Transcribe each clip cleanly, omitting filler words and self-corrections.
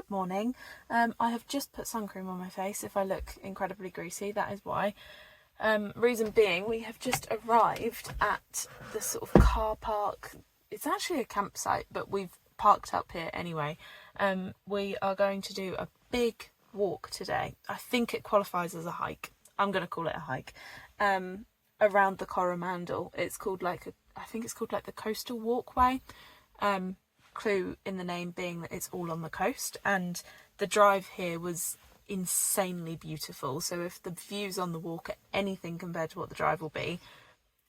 Good morning. I have just put sun cream on my face. If I look incredibly greasy, that is why. Reason being, we have just arrived at the sort of car park. It's actually a campsite, but we've parked up here anyway. We are going to do a big walk today. I think it qualifies as a hike. I'm going to call it a hike. Around the Coromandel. It's called I think it's called the Coastal Walkway. Clue in the name being that it's all on the coast, and the drive here was insanely beautiful. So if the views on the walk are anything compared to what the drive will be,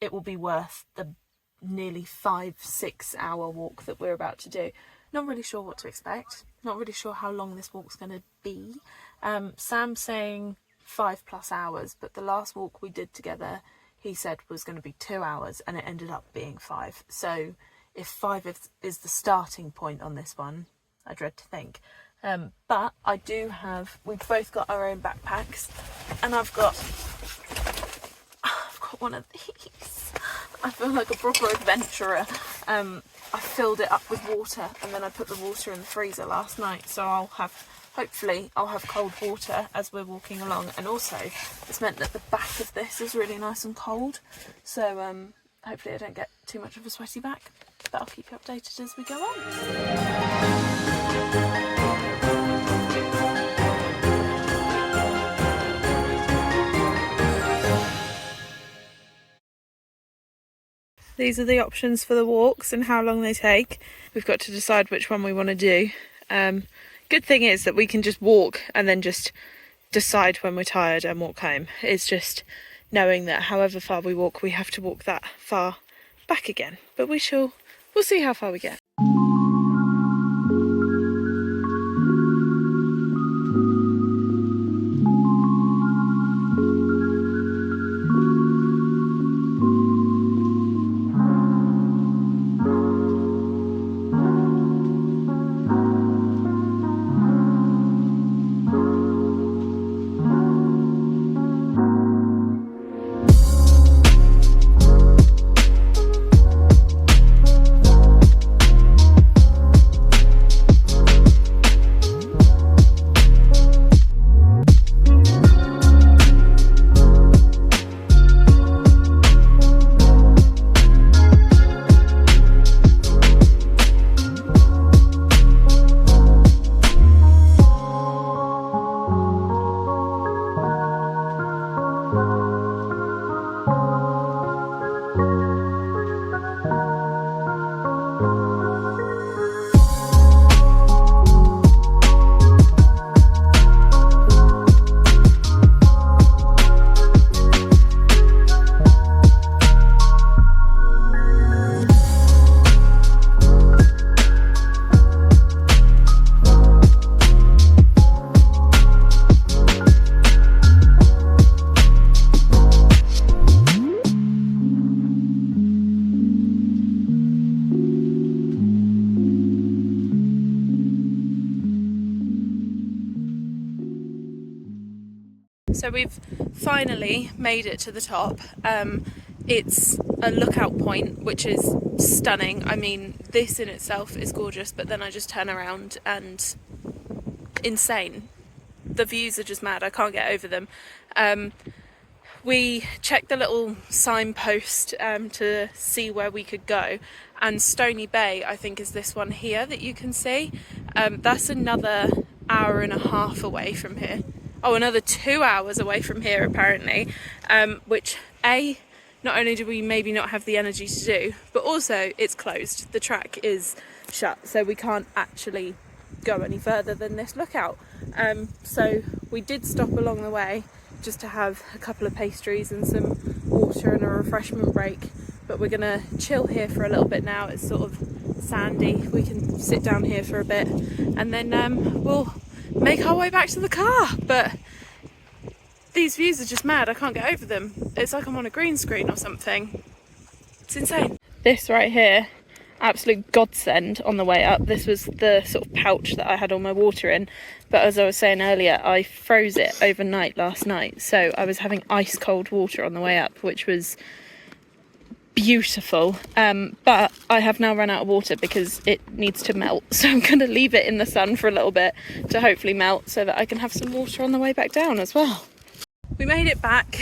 it will be worth the nearly 5-6 hour walk that we're about to do. Not really sure what to expect, not really sure how long this walk's going to be. Sam's saying 5+ hours, but the last walk we did together he said was going to be 2 hours, and it ended up being 5. So if 5 is the starting point on this one, I dread to think. But I do have, we've both got our own backpacks, and I've got one of these. I feel like a proper adventurer. I filled it up with water, and then I put the water in the freezer last night, so hopefully I'll have cold water as we're walking along. And also it's meant that the back of this is really nice and cold, so hopefully I don't get too much of a sweaty back, but I'll keep you updated as we go on. These are the options for the walks and how long they take. We've got to decide which one we want to do. Good thing is that we can just walk and then just decide when we're tired and walk home. It's just knowing that however far we walk, we have to walk that far back again. But we'll see how far we get. So we've finally made it to the top. It's a lookout point, which is stunning. I mean, this in itself is gorgeous, but then I just turn around and insane. The views are just mad. I can't get over them. We checked the little signpost to see where we could go, and Stony Bay, I think, is this one here that you can see. That's another 1.5 hours away from here. Oh, another 2 hours away from here apparently, which not only do we maybe not have the energy to do, but also it's closed. The track is shut, so we can't actually go any further than this lookout. So we did stop along the way just to have a couple of pastries and some water and a refreshment break, but we're gonna chill here for a little bit now. It's sort of sandy, we can sit down here for a bit, and then we'll make our way back to the car. But these views are just mad. I can't get over them. It's like I'm on a green screen or something. It's insane. This right here, absolute godsend on the way up. This was the sort of pouch that I had all my water in, but as I was saying earlier, I froze it overnight last night, so I was having ice cold water on the way up, which was beautiful, but I have now run out of water because it needs to melt, so I'm going to leave it in the sun for a little bit to hopefully melt so that I can have some water on the way back down as well. We made it back.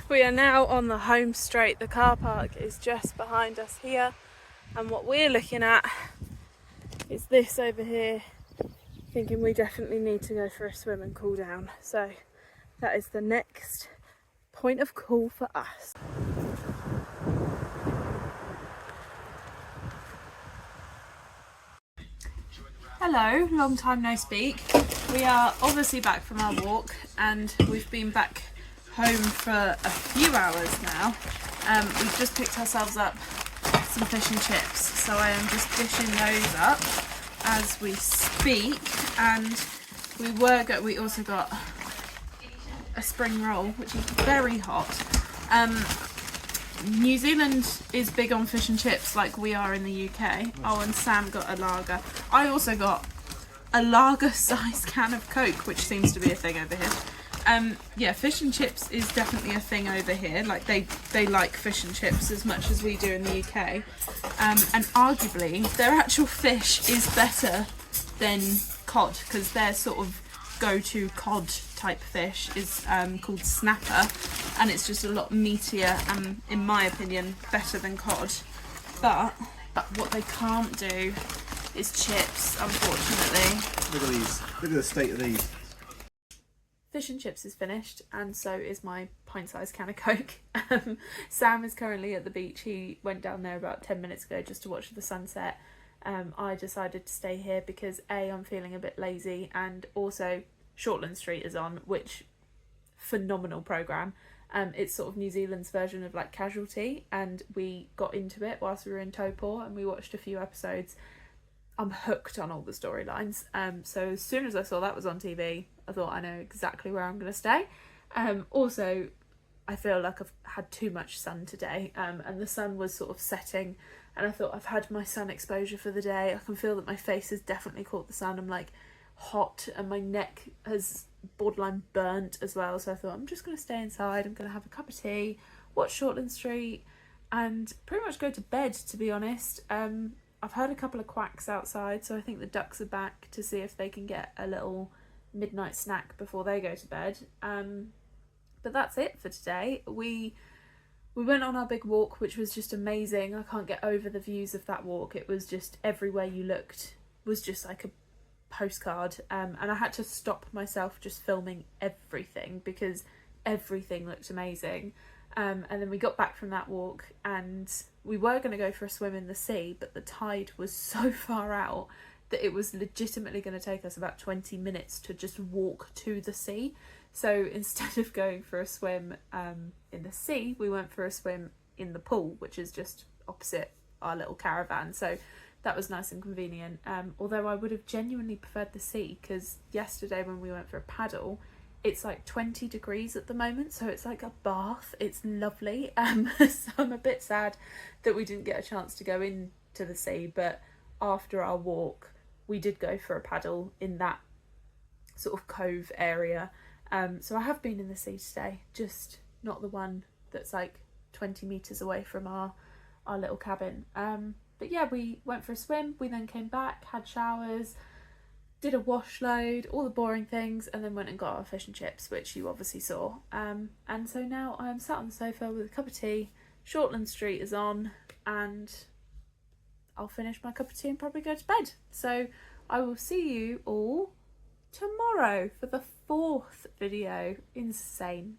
We are now on the home straight. The car park is just behind us here, and what we're looking at is this over here, thinking we definitely need to go for a swim and cool down. So that is the next point of call for us. Hello, long time no speak. We are obviously back from our walk, and we've been back home for a few hours now. We've just picked ourselves up some fish and chips, so I am just dishing those up as we speak. And we also got a spring roll, which is very hot. New Zealand is big on fish and chips like we are in the UK. Oh, and Sam got a lager. I also got a lager sized can of Coke, which seems to be a thing over here. Yeah, fish and chips is definitely a thing over here. Like they like fish and chips as much as we do in the UK. And arguably their actual fish is better than cod, because their sort of go-to cod type fish is called snapper, and it's just a lot meatier and, in my opinion, better than cod. But what they can't do is chips, unfortunately. Look at these. Look at the state of these. Fish and chips is finished, and so is my pint-sized can of Coke. Sam is currently at the beach. He went down there about 10 minutes ago just to watch the sunset. I decided to stay here because A, I'm feeling a bit lazy, and also Shortland Street is on, which phenomenal programme. It's sort of New Zealand's version of like Casualty, and we got into it whilst we were in Taupo and we watched a few episodes. I'm hooked on all the storylines. So as soon as I saw that was on TV, I thought I know exactly where I'm going to stay. Also, I feel like I've had too much sun today, and the sun was sort of setting, and I thought I've had my sun exposure for the day. I can feel that my face has definitely caught the sun. I'm like hot, and my neck has borderline burnt as well, so I thought I'm just going to stay inside. I'm going to have a cup of tea, watch Shortland Street, and pretty much go to bed, to be honest. I've heard a couple of quacks outside, so I think the ducks are back to see if they can get a little midnight snack before they go to bed. But that's it for today. We went on our big walk, which was just amazing. I can't get over the views of that walk. It was just everywhere you looked was just like a postcard, and I had to stop myself just filming everything because everything looked amazing. And then we got back from that walk, and we were going to go for a swim in the sea, but the tide was so far out that it was legitimately going to take us about 20 minutes to just walk to the sea. So instead of going for a swim in the sea, we went for a swim in the pool, which is just opposite our little caravan. So that was nice and convenient. Although I would have genuinely preferred the sea, because yesterday when we went for a paddle, it's like 20 degrees at the moment, so it's like a bath. It's lovely. So I'm a bit sad that we didn't get a chance to go into the sea, but after our walk we did go for a paddle in that sort of cove area. So I have been in the sea today, just not the one that's like 20 metres away from our little cabin. But yeah, we went for a swim, we then came back, had showers, did a wash load, all the boring things, and then went and got our fish and chips, which you obviously saw. And so now I'm sat on the sofa with a cup of tea, Shortland Street is on, and I'll finish my cup of tea and probably go to bed. So I will see you all tomorrow for the 4th video. Insane.